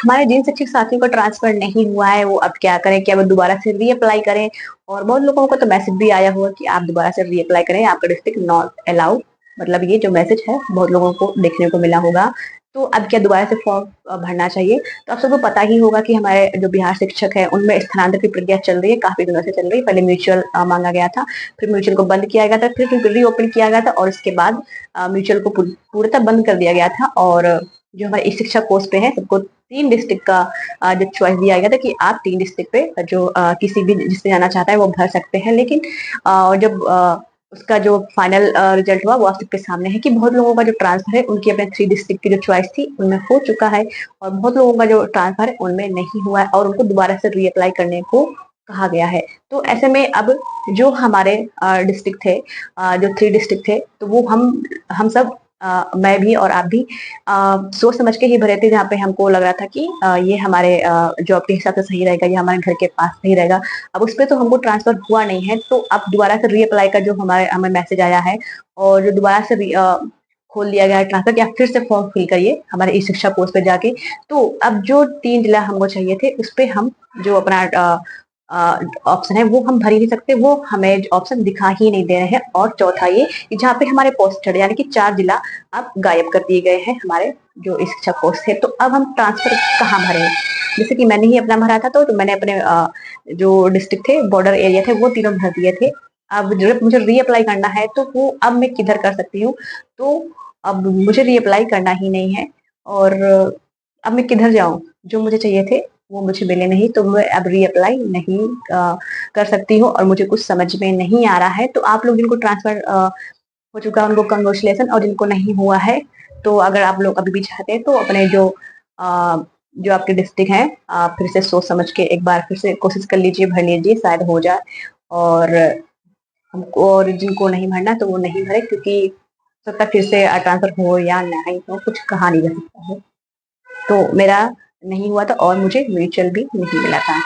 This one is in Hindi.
हमारे जिन शिक्षक साथियों का ट्रांसफर नहीं हुआ है वो अब क्या करें? क्या वो दोबारा से रीअप्लाई करें? और बहुत लोगों को तो मैसेज भी आया हुआ कि आप दोबारा से रीअप्लाई करें, आपका डिस्ट्रिक्ट नॉट अलाउड। मतलब ये जो मैसेज है बहुत लोगों को देखने को मिला होगा। तो अब क्या दोबारा से फॉर्म भरना चाहिए? तो आप सबको पता ही होगा कि हमारे जो बिहार शिक्षक है उनमें स्थानांतरण की प्रक्रिया चल रही है, काफी दिनों से चल रही है। पहले म्यूचुअल मांगा गया था, फिर म्यूचुअल को बंद किया गया था, फिर रीओपन किया गया था और उसके बाद म्यूचुअल को पूर्णतः बंद कर दिया गया था। और जो हमारे इस शिक्षा कोर्स पे है सबको 3 डिस्ट्रिक्ट का जो चॉइस दिया गया था कि आप 3 डिस्ट्रिक्ट पे जो किसी भी जिसपे जाना चाहता है वो भर सकते हैं। लेकिन जब उसका जो फाइनल रिजल्ट हुआ वो आप सबके सामने है कि बहुत लोगों का जो ट्रांसफर है उनकी अपने 3 डिस्ट्रिक्ट की जो चॉइस थी उनमें हो चुका है, और बहुत लोगों का जो ट्रांसफर है उनमें नहीं हुआ है और उनको दोबारा से रीअप्लाई करने को कहा गया है। तो ऐसे में अब जो हमारे डिस्ट्रिक्ट थे, जो 3 डिस्ट्रिक्ट थे, तो वो हम सब मैं भी और आप भी सोच समझ के ही भरे थे, जहाँ पे हमको लग रहा था कि ये हमारे जॉब के हिसाब से सही रहेगा, ये हमारे घर के पास सही रहेगा। अब उसपे तो हमको ट्रांसफर हुआ नहीं है, तो अब दोबारा से रीअप्लाई का जो हमें मैसेज आया है और जो दोबारा से खोल दिया गया है ट्रांसफर कि आप फिर से फॉर्म फिल करिए हमारे ई शिक्षा पोस्ट पे जाके। तो अब जो 3 जिला हमको चाहिए थे उस पे हम जो अपना ऑप्शन है वो हम भर ही नहीं सकते, वो हमें ऑप्शन दिखा ही नहीं दे रहे हैं। और चौथा ये कि जहाँ पे हमारे पोस्टेड यानी कि 4 जिला अब गायब कर दिए गए हैं हमारे जो इस शिक्षा पोस्ट थे। तो अब हम ट्रांसफर कहाँ भरें? जैसे कि मैंने ही अपना भरा था, तो मैंने अपने जो डिस्ट्रिक्ट थे, बॉर्डर एरिया थे, वो तीनों भर दिए थे। अब जब मुझे रीअप्लाई करना है तो वो अब मैं किधर कर सकती हूँ? तो अब मुझे रीअप्लाई करना ही नहीं है, और अब मैं किधर जाऊँ? जो मुझे चाहिए थे वो मुझे मिले नहीं, तो मैं अब रीअप्लाई नहीं कर सकती हूँ और मुझे कुछ समझ में नहीं आ रहा है। तो आप लोग जिनको ट्रांसफर हो चुका है उनको कांग्रेचुलेशन, और जिनको नहीं हुआ है तो अगर आप लोग अभी भी चाहते हैं तो अपने जो आपके डिस्ट्रिक्ट है आप फिर से सोच समझ के एक बार फिर से कोशिश कर लीजिए, भर लीजिए, शायद हो जाए। और हमको, और जिनको नहीं भरना तो वो नहीं भरे, क्योंकि सकता फिर से ट्रांसफर हो या नहीं हो, कुछ कहा नहीं जा सकता है। तो मेरा नहीं हुआ था और मुझे म्यूचुअल भी नहीं मिला था।